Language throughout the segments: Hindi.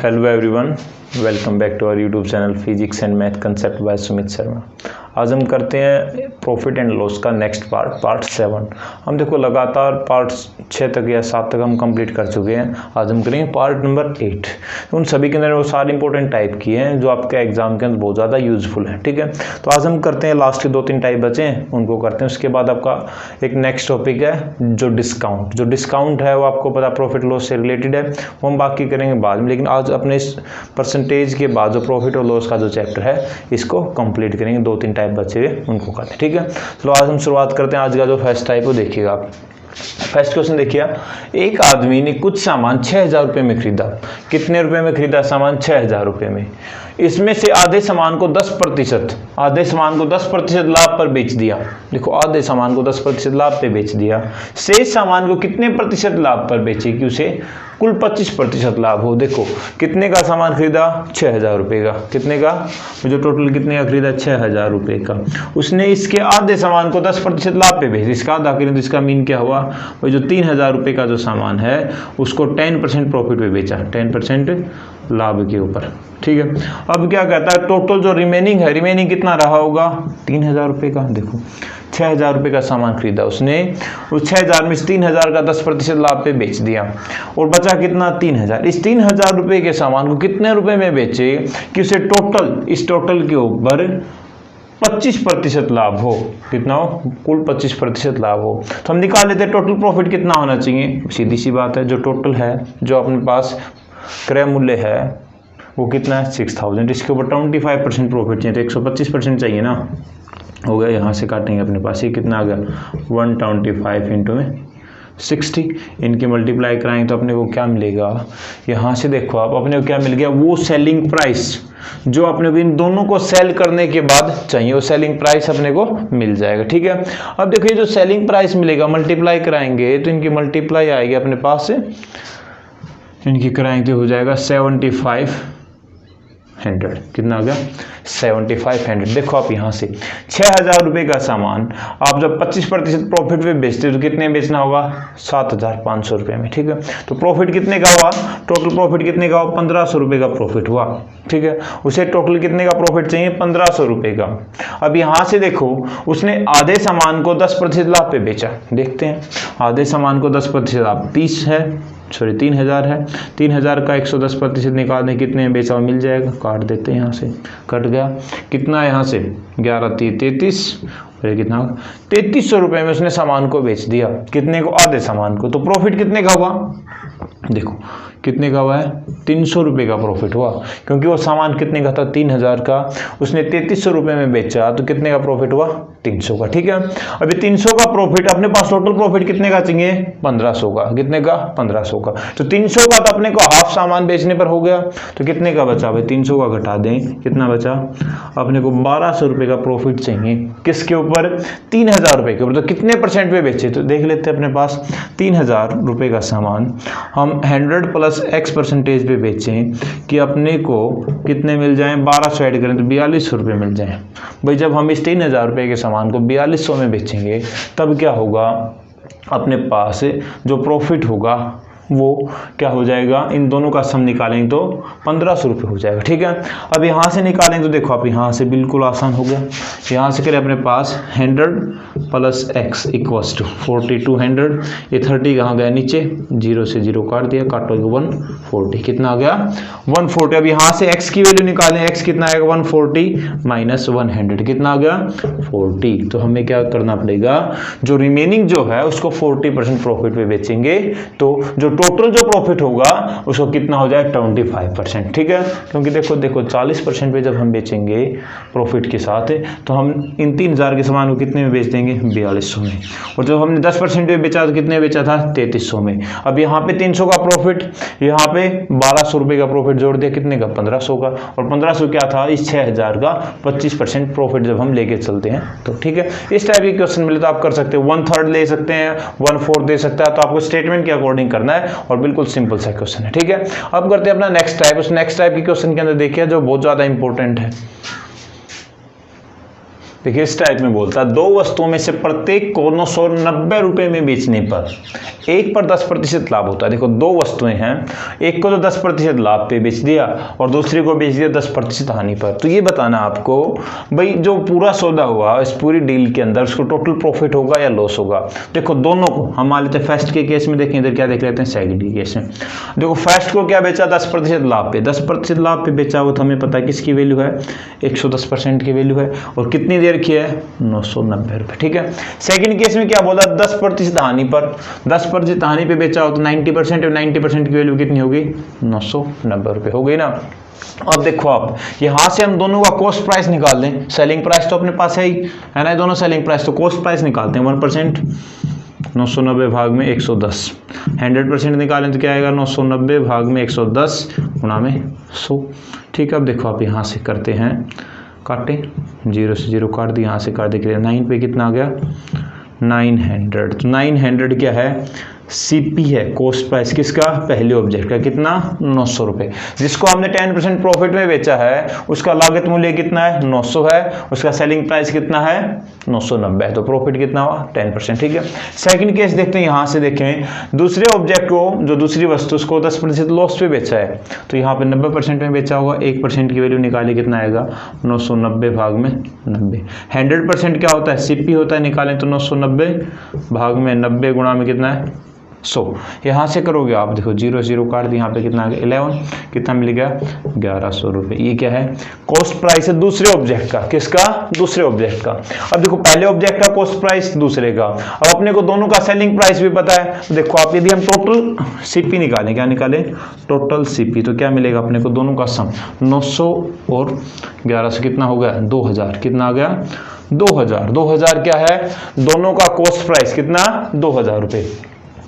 Hello everyone, welcome back to our YouTube channel physics and math concept by Sumit Sharma. आज हम करते हैं प्रॉफिट एंड लॉस का नेक्स्ट पार्ट 7। हम देखो लगातार पार्ट 6 तक या 7 तक हम कंप्लीट कर चुके हैं। आज हम करेंगे पार्ट नंबर 8। उन सभी के अंदर वो सारे इंपॉर्टेंट टाइप किए हैं जो आपके एग्जाम के अंदर बहुत ज़्यादा यूजफुल है। ठीक है, तो आज हम करते हैं लास्ट के 2-3 टाइप बचे हैं उनको करते हैं। उसके बाद आपका एक नेक्स्ट टॉपिक है जो डिस्काउंट है, वो आपको पता प्रॉफिट लॉस से रिलेटेड है, वो हम बाकी करेंगे बाद में। लेकिन आज अपने इस परसेंटेज के बाद जो प्रॉफिट और लॉस का जो चैप्टर है इसको कंप्लीट करेंगे। 2-3 टाइप बचे हुए उनको करते हैं। ठीक है, तो आज हम शुरुआत करते हैं। आज का जो फर्स्ट टाइप वो देखिएगा आप। फर्स्ट क्वेश्चन देखिए, एक आदमी ने कुछ सामान 6,000 रुपये में खरीदा। कितने रुपए में खरीदा सामान? 6,000 रुपये में। इसमें से आधे सामान को 10% लाभ पर बेच दिया। देखो, आधे सामान को 10% लाभ पे बेच दिया। शेष सामान को कितने प्रतिशत लाभ पर बेचे कि उसे कुल 25% लाभ हो। देखो कितने का सामान खरीदा? 6,000 रुपये का। कितने का? जो टोटल कितने का खरीदा? 6,000 रुपये का। उसने इसके आधे सामान को 10% लाभ पे बेच, इसका आधा करें तो इसका मीन क्या हुआ? वो जो 3,000 रुपये का जो सामान है उसको 10% प्रॉफिट पे बेचा, 10% लाभ के ऊपर। ठीक है, अब क्या कहता है टोटल जो रिमेनिंग है, रिमेनिंग कितना रहा होगा? 3,000 रुपये का। देखो 6,000 रुपये का सामान खरीदा उसने, उस 6,000 में 3,000 का 10% लाभ पे बेच दिया और बचा कितना? 3,000। इस 3,000 रुपये के सामान को कितने रुपए में बेचे कि उसे इस टोटल के ऊपर 25% लाभ हो। कितना हो? कुल 25% लाभ हो। तो हम निकाल लेते हैं टोटल प्रॉफिट कितना होना चाहिए। सीधी सी बात है, जो टोटल है, जो अपने पास क्रय मूल्य है वो कितना है? 6,000। इसके ऊपर 25% प्रॉफिट चाहिए तो 125% चाहिए ना। हो गया, यहाँ से काटेंगे अपने पास ये कितना आ गया? 125 इंटू में 60। इनकी मल्टीप्लाई कराएंगे तो अपने को क्या मिलेगा? यहाँ से देखो आप, अपने को क्या मिल गया? वो सेलिंग प्राइस जो अपने को इन दोनों को सेल करने के बाद चाहिए, वो सेलिंग प्राइस अपने को मिल जाएगा। ठीक है, अब देखिए जो सेलिंग प्राइस मिलेगा मल्टीप्लाई कराएंगे तो इनकी मल्टीप्लाई आएगी अपने पास से, इनकी कराएंगे हो जाएगा 7,500। कितना आ गया? 7,500। देखो आप यहाँ से 6,000 रुपये का सामान आप जब 25% प्रॉफिट पे बेचते हो तो कितने बेचना होगा? 7,500 रुपये में। ठीक है, तो प्रॉफिट कितने का हुआ? टोटल प्रॉफिट कितने का हुआ? 1,500 रुपये का प्रॉफिट हुआ। ठीक है, उसे टोटल कितने का प्रॉफिट चाहिए? 1,500 रुपये का। अब यहाँ से देखो उसने आधे सामान को 10% लाभ पे बेचा। देखते हैं आधे सामान को 10% लाभ 3,000 है। 3,000 का 110% निकाल दें, कितने में बेचा मिल जाएगा। काट देते हैं, यहाँ से कट गया। कितना है यहाँ से? 11,33 और कितना? 3,300 रुपये में उसने सामान को बेच दिया। कितने को? आधे सामान को। तो प्रॉफिट कितने का हुआ? देखो कितने का हुआ है? 300 रुपये का प्रॉफिट हुआ, क्योंकि वो सामान कितने का था? 3,000 का। उसने 3,300 रुपये में बेचा तो कितने का प्रॉफिट हुआ? 300 का। ठीक है, अभी 300 का प्रॉफिट, अपने पास टोटल प्रॉफिट कितने का चाहिए? 1,500 का। कितने का? 1,500 का। तो 300 का तो अपने को हाफ सामान बेचने पर हो गया, तो कितने का बचा भाई? 300 का घटा दें, कितना बचा? अपने को 1,200 रुपये का प्रॉफिट चाहिए। किसके ऊपर? 3,000 रुपये के ऊपर। तो कितने परसेंट पे बेचे? तो देख लेते हैं, अपने पास 3,000 रुपये का सामान हम 100 + X% पे बेचें कि अपने को कितने मिल जाएं? 1,200 ऐड करें तो 4,200 रुपये मिल जाएं। भाई जब हम इस 3,000 रुपये के सामान को 4,200 में बेचेंगे तब क्या होगा? अपने पास जो प्रॉफिट होगा वो क्या हो जाएगा? इन दोनों का सम निकालेंगे तो 1,500 रुपये हो जाएगा। ठीक है, अब यहाँ से निकालेंगे तो देखो आप, यहाँ से बिल्कुल आसान हो गया। यहाँ से करें अपने पास 100 + X = 4,200। ये 30 कहाँ गया? नीचे 0 से 0 काट दिया, काटोगे 140। कितना आ गया? 140। अब यहाँ से X की वैल्यू निकालें, X कितना आएगा? 140 - 100। कितना आ गया? 40। तो हमें क्या करना पड़ेगा? जो रिमेनिंग जो है उसको 40% प्रॉफिट पे बेचेंगे तो जो टोटल जो प्रॉफिट होगा उसको कितना हो जाए? 25%। ठीक है, क्योंकि देखो 40% पे जब हम बेचेंगे प्रॉफिट के साथ तो हम इन 3,000 के सामान को कितने में बेच देंगे? 4,200 में। और जब हमने 10% पे बेचा तो कितने बेचा था? 3,300 में। अब यहाँ पे 300 का प्रॉफिट, यहाँ पे 1,200 रुपये का प्रॉफिट जोड़ दिया, कितने का? 1,500 का। और 1,500 क्या था? इस 6,000 का 25% प्रॉफिट जब हम लेके चलते हैं तो। ठीक है, इस टाइप के क्वेश्चन मिले तो आप कर सकते हो। 1/3 ले सकते हैं, 1/4 दे सकता है, तो आपको स्टेटमेंट के अकॉर्डिंग करना है और बिल्कुल सिंपल सा क्वेश्चन है। ठीक है, अब करते हैं अपना नेक्स्ट टाइप। उस नेक्स्ट टाइप के क्वेश्चन के अंदर देखिए जो बहुत ज्यादा इंपॉर्टेंट है। देखिए इस टाइप में बोलता है, 2 वस्तुओं में से प्रत्येक को 990 रुपये में बेचने पर एक पर 10% लाभ होता है। देखो 2 वस्तुएं हैं, एक को तो 10% लाभ पे बेच दिया और दूसरी को बेच दिया 10% हानि पर। तो ये बताना आपको भाई जो पूरा सौदा हुआ इस पूरी डील के अंदर उसको टोटल प्रॉफिट होगा या लॉस होगा। देखो दोनों को हम मान लेते हैं, फर्स्ट के केस में देखें, इधर क्या देख लेते हैं, सेकंड के केस में। देखो फर्स्ट को क्या बेचा, 10% लाभ पे, 10% लाभ पे बेचा हुआ, तो हमें पता है किसकी वैल्यू है, 110% की वैल्यू है, और कितनी देर की है, 990 रुपये। ठीक है। सेकंड केस में क्या बोला, 10% हानि पर, 10% हानि पे बेचा हो तो 90% और 90% की वैल्यू कितनी होगी, 990 रुपये हो गई ना। अब देखो आप यहां से हम दोनों का कॉस्ट प्राइस निकाल दें, सेलिंग प्राइस तो अपने पास है ही है ना, दोनों सेलिंग प्राइस, तो कॉस्ट प्राइस निकालते हैं 1%, 990 भाग में 110, 100% निकालें तो क्या आएगा, 990 भाग में 110 गुणा में 100। ठीक है। अब देखो आप यहाँ से करते हैं, काटे, 0 से 0 काट दिया, यहाँ से काट के 9 पे कितना आ गया, 900। तो 900 क्या है, सीपी है, कॉस्ट प्राइस किसका, पहले ऑब्जेक्ट का, कितना, 900 रुपये। जिसको हमने 10% प्रॉफिट में बेचा है उसका लागत मूल्य कितना है, 900 है, उसका सेलिंग प्राइस कितना है, 990 है, तो प्रॉफिट कितना हुआ, 10%। ठीक है। सेकंड केस देखते हैं, यहाँ से देखें, दूसरे ऑब्जेक्ट को, जो दूसरी वस्तु उसको 10% लॉस पे बेचा है, तो यहाँ पे 90% में बेचा होगा, 1% की वैल्यू निकाले, कितना आएगा, 990 भाग में 90। 100% क्या होता है, सीपी होता है, निकालें तो 990 भाग में 90 गुणा में कितना है, 100। यहाँ से करोगे आप, देखो 0 0 काट दी, यहाँ पे कितना आ गया, 11, कितना मिल गया, 1100 रुपये। ये क्या है, कॉस्ट प्राइस है दूसरे ऑब्जेक्ट का, किसका, दूसरे ऑब्जेक्ट का। अब देखो पहले ऑब्जेक्ट का कॉस्ट प्राइस, दूसरे का, अब अपने को दोनों का सेलिंग प्राइस भी पता है। तो देखो आप, यदि हम टोटल सीपी निकालें, क्या निकालें, टोटल सीपी, तो क्या मिलेगा अपने को, दोनों का सम, 900 और 1100 कितना हो गया, 2000, कितना आ गया, 2000। 2000 क्या है, दोनों का कॉस्ट प्राइस कितना, 2000 रुपये,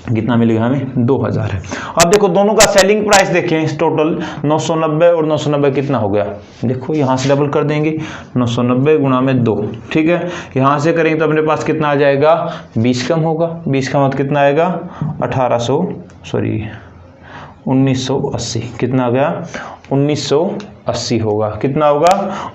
कितना मिलेगा हमें, 2000 है। अब देखो दोनों का सेलिंग प्राइस देखें, टोटल 990 और 990 कितना हो गया, देखो यहाँ से डबल कर देंगे, 990 गुणा में 2। ठीक है। यहाँ से करेंगे तो अपने पास कितना आ जाएगा, 20 कम होगा, 20 का मतलब कितना आएगा, 1980, कितना आ गया, 1980 होगा, कितना होगा,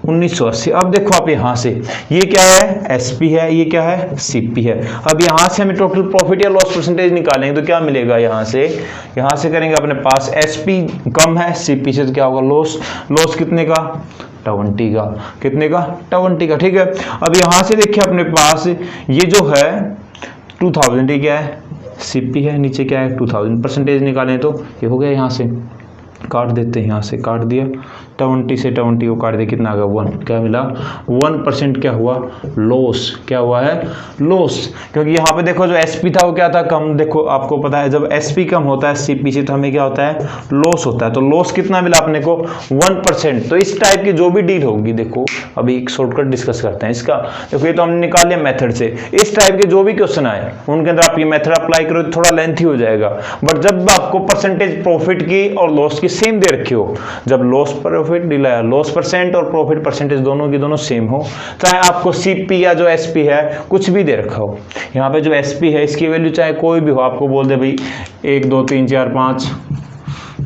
1980। अब देखो आप यहाँ से, ये क्या है, एसपी है, ये क्या है, सीपी है। अब यहाँ से हमें टोटल प्रॉफिट या लॉस परसेंटेज निकालेंगे तो क्या मिलेगा, यहाँ से करेंगे अपने पास, एसपी कम है सीपी से, तो क्या होगा, लॉस कितने का, 20 का, कितने का, 20 का। ठीक है। अब यहाँ से देखिए अपने पास ये जो है 2000, ये क्या है, सीपी है, नीचे क्या है, 2000, परसेंटेज निकालें तो ये हो गया, यहाँ से काट देते हैं, यहाँ से काट दिया, 20 से 20 को काट दिया, कितना आ गया, 1, क्या मिला, 1% क्या हुआ, लॉस, क्या हुआ है, लॉस। क्योंकि यहाँ पे देखो जो एसपी था वो क्या था, कम। देखो आपको पता है जब एसपी कम होता है सीपी से तो हमें क्या होता है, लॉस होता है। तो लॉस कितना मिला अपने को, 1%। तो इस टाइप की जो भी डील होगी, देखो अभी एक शॉर्टकट डिस्कस करते हैं इसका। देखो ये तो हमने निकाल लिया मेथड से, इस टाइप के जो भी क्वेश्चन आए उनके अंदर आप ये मेथड अप्लाई करो, थोड़ा लेंथी हो जाएगा, बट जब आपको परसेंटेज प्रॉफिट की और लॉस की सेम दे रखी हो, जब लॉस प्रॉफिट डील है, लॉस परसेंट और प्रॉफिट परसेंटेज दोनों की दोनों सेम हो, चाहे आपको सीपी या जो एसपी है कुछ भी दे रखा हो, यहाँ पे जो एसपी है इसकी वैल्यू चाहे कोई भी हो, आपको बोल दे भाई 1 2 3 4 5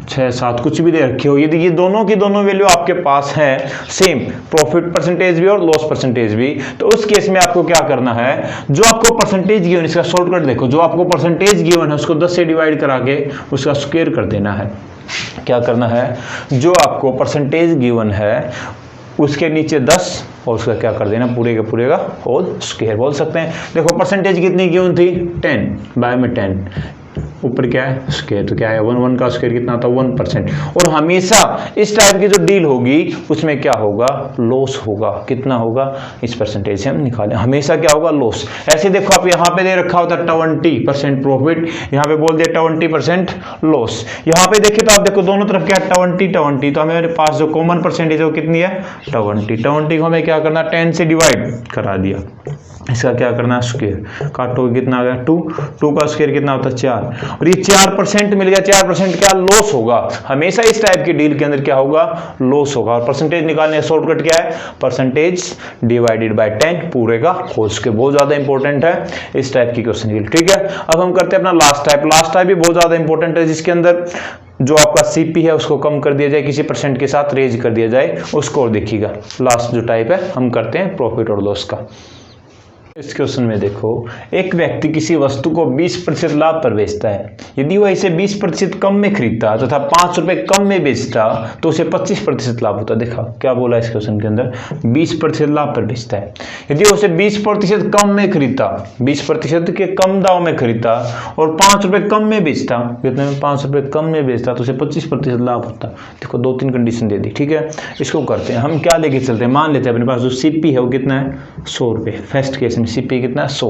6 7 कुछ भी दे रखी हो, यदि ये दोनों की दोनों वैल्यू आपके पास है सेम, प्रॉफिट परसेंटेज भी और लॉस परसेंटेज भी, तो उस केस में आपको क्या करना है, जो आपको परसेंटेज गिवन, इसका शॉर्टकट देखो, जो आपको परसेंटेज गिवन है उसको 10 से डिवाइड करा के उसका स्क्वायर कर देना है। क्या करना है, जो आपको परसेंटेज गिवन है उसके नीचे 10 और उसका क्या कर देना, पूरे का होल स्क्वायर बोल सकते हैं। देखो परसेंटेज कितनी गिवन थी, 10 बाय में 10, ऊपर क्या है स्क्वायर, तो क्या है 1 का स्क्वायर कितना था, 1%। और हमेशा इस टाइप की जो डील होगी उसमें क्या होगा, लॉस होगा, कितना होगा, इस परसेंटेज से हम निकालें, हमेशा क्या होगा, लॉस। ऐसे देखो आप यहाँ पे दे रखा होता है 20% प्रॉफिट, यहाँ पे बोल दिया 20% लॉस। यहाँ पे देखिए तो आप देखो दोनों तरफ क्या है 20, तो हमें पास जो कॉमन परसेंटेज है वो कितनी है, 20 को हमें क्या करना, 10 से डिवाइड करा दिया, इसका क्या करना है, स्क्वायर काटोगे कितना आ गया 2, 2 का स्क्वायर कितना होता है 4, और ये 4% मिल गया। 4% क्या लॉस होगा, हमेशा इस टाइप की डील के अंदर क्या होगा, लॉस होगा। और परसेंटेज निकालने का शॉर्टकट क्या है, परसेंटेज डिवाइडेड बाय 10 पूरे का होल स्क्वायर। बहुत ज्यादा इंपॉर्टेंट है इस टाइप की क्वेश्चन के लिए, ठीक है। अब हम करते हैं अपना लास्ट टाइप। लास्ट टाइप भी बहुत ज्यादा इंपॉर्टेंट है, जिसके अंदर जो आपका सीपी है उसको कम कर दिया जाए, किसी परसेंट के साथ रेज कर दिया जाए, उसको और देखिएगा। लास्ट जो टाइप है हम करते हैं प्रॉफिट और लॉस का। इस क्वेश्चन में देखो, एक व्यक्ति किसी वस्तु को 20% लाभ पर बेचता है। यदि वह इसे 20% कम में खरीदता तथा 5 रुपए कम में बेचता तो उसे 25% लाभ होता। देखा क्या बोला इस क्वेश्चन के अंदर, 20% लाभ पर बेचता है। यदि उसे 20% कम में खरीदता, 20% के कम दाव में खरीदता और 5 रुपए कम में बेचता, कितने में 5 रुपए कम में बेचता तो उसे 25% लाभ होता। देखो 2-3 कंडीशन दे दी, ठीक है। इसको करते हैं हम, क्या लेके चलते हैं, मान लेते हैं अपने पास जो सीपी है वो कितना है 100 रुपए। फर्स्ट केस में सीपी कितना 100।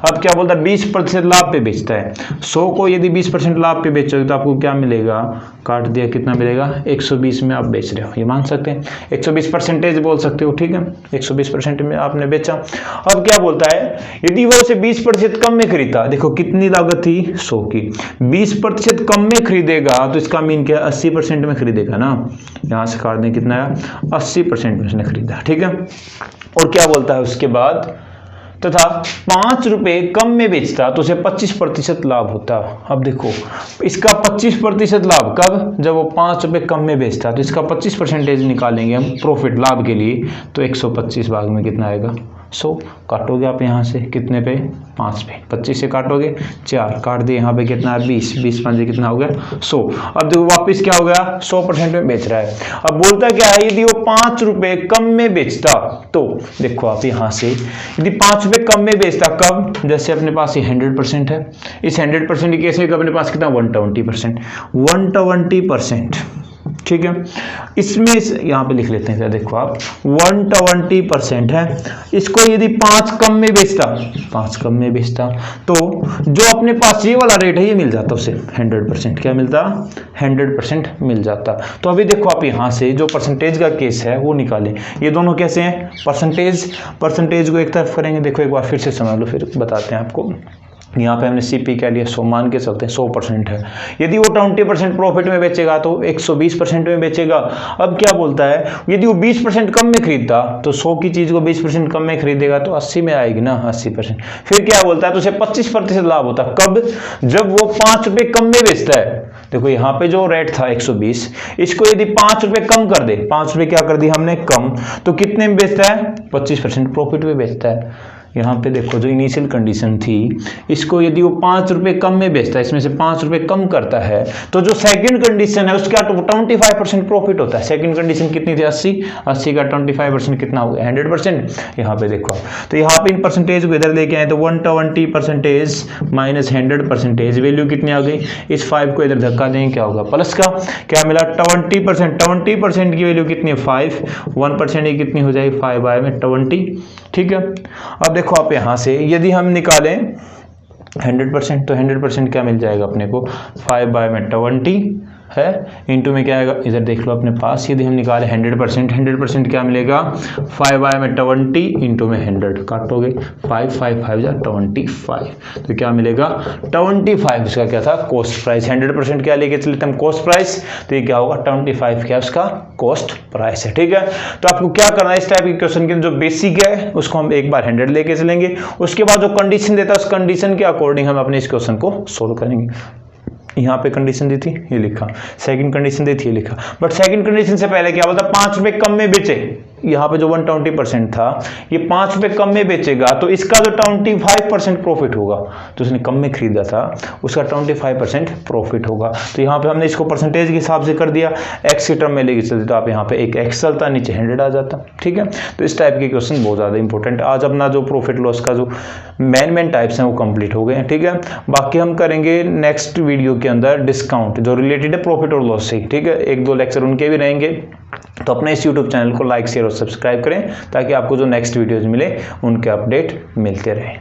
अब क्या बोलता है 20% लाभ पे बेचता है। 100 को यदि 20% लाभ पे बेचोगे तो आपको क्या मिलेगा, काट दिया कितना मिलेगा 120 में आप बेच रहे हो, ये मान सकते हैं 120% बोल सकते हो, ठीक है। 120% में आपने बेचा। अब क्या बोलता है, यदि वो उसे 20% कम में खरीदता, देखो कितनी लागत थी 100 की, 20% कम में खरीदेगा तो इसका मीन क्या 80% में खरीदेगा ना, यहां से काट दें कितना है 80% में उसने खरीदा, ठीक है। और क्या बोलता है उसके बाद, तथा 5 रुपए कम में बेचता तो उसे 25% लाभ होता। अब देखो इसका 25% लाभ कब, जब वो 5 रुपए कम में बेचता, तो इसका 25% निकालेंगे हम प्रॉफिट लाभ के लिए, तो 125 भाग में कितना आएगा 100। काटोगे आप यहाँ से कितने पे 5 पे, 25 से काटोगे 4, काट दिए यहाँ पे कितना है 20, 20 5 कितना हो गया 100। अब देखो वापस क्या हो गया 100% में बेच रहा है। अब बोलता क्या है, यदि वो 5 रुपए कम में बेचता, तो देखो आप यहाँ से यदि 5 रुपए कम में बेचता कब, जैसे अपने पास ये 100% है, इस 100% के केस में अपने पास कितना 120%, 120%, ठीक है। इसमें यहाँ पे लिख लेते हैं, क्या देखो आप 120% है। इसको यदि 5 कम में बेचता, 5 कम में बेचता तो जो अपने पास ये वाला रेट है ये मिल जाता उसे 100%, क्या मिलता 100% मिल जाता। तो अभी देखो आप यहाँ से जो परसेंटेज का केस है वो निकालें। ये दोनों कैसे हैं, परसेंटेज को एक तरफ करेंगे, देखो एक बार फिर से समझ लो फिर बताते हैं आपको। यहाँ पे हमने सीपी क्या लिया 100, मान के चलते हैं 100% है। यदि वो 20% प्रॉफिट में बेचेगा तो 120% में बेचेगा। अब क्या बोलता है, यदि वो 20% कम में खरीदता तो 100 की चीज को 20% कम में खरीदेगा तो 80 में आएगी ना 80%। फिर क्या बोलता है, तो उसे 25% लाभ होता। कब, जब वो 5 रुपए कम में बेचता है। देखो यहाँ पे जो रेट था 120, इसको यदि 5 रुपए कम कर दे, 5 रुपए क्या कर दी हमने कम, तो कितने में बेचता है 25% प्रॉफिट में बेचता है। यहाँ पे देखो जो इनिशियल कंडीशन थी, इसको यदि वो 5 रुपए कम में बेचता है, इसमें से 5 रुपए कम करता है, तो जो सेकंड कंडीशन है उसका 25% प्रॉफिट होता है। सेकंड कंडीशन कितनी थी 80, 80 का 25% कितना हो गया 100%। यहाँ पे देखो, तो यहाँ पे इन परसेंटेज को इधर लेके आए तो 120% माइनस 100%, वैल्यू कितनी आ गई, इस 5 को इधर धक्का देंगे क्या होगा प्लस का, क्या मिला 20%। 20% की वैल्यू कितनी है 5, 1% की कितनी हो जाएगी 5 बाय में 20, ठीक है। अब देखो आप यहाँ से यदि हम निकालें 100% तो 100% क्या मिल जाएगा अपने को 5 बाय में 20 है, इंटू में क्या आएगा, इधर देख लो अपने पास, यदि हम निकाले 100% क्या मिलेगा 5 बाय में 20 इंटू में 100, काटोगे 5 5 5 जा 25, तो क्या मिलेगा 25। इसका क्या था कॉस्ट प्राइस, 100% क्या लेके चलते हम कॉस्ट प्राइस, तो ये क्या होगा 25 क्या उसका कॉस्ट प्राइस है, ठीक है। तो आपको क्या करना है, इस टाइप के क्वेश्चन के जो बेसिक है उसको हम एक बार 100 लेके चलेंगे, उसके बाद जो कंडीशन देता है उस कंडीशन के अकॉर्डिंग हम अपने इस क्वेश्चन को सोल्व करेंगे। यहाँ पे कंडीशन दी थी ये लिखा, सेकंड कंडीशन दी थी ये लिखा, बट सेकंड कंडीशन से पहले क्या बोलता 5 रुपए कम में बेचे। यहाँ पे जो 120% था ये 5 रुपए कम में बेचेगा तो इसका जो 25% प्रॉफिट होगा, तो उसने कम में खरीदा था उसका 25% प्रॉफिट होगा। तो यहाँ पे हमने इसको परसेंटेज के हिसाब से कर दिया, एक्स के टर्म में लेके चलते तो आप यहाँ पे एक एक्स चलता, नीचे 100 आ जाता, ठीक है। तो इस टाइप के क्वेश्चन बहुत ज़्यादा इंपॉर्टेंट। आज अपना जो प्रॉफिट लॉस का जो मेन टाइप्स हैं वो कंप्लीट हो गए हैं, ठीक है। बाकी हम करेंगे नेक्स्ट वीडियो के अंदर डिस्काउंट जो रिलेटेड है प्रॉफिट और लॉस से, ठीक है। 1-2 लेक्चर उनके भी रहेंगे। तो अपने इस YouTube चैनल को लाइक शेयर और सब्सक्राइब करें ताकि आपको जो नेक्स्ट वीडियोज मिले उनके अपडेट मिलते रहें।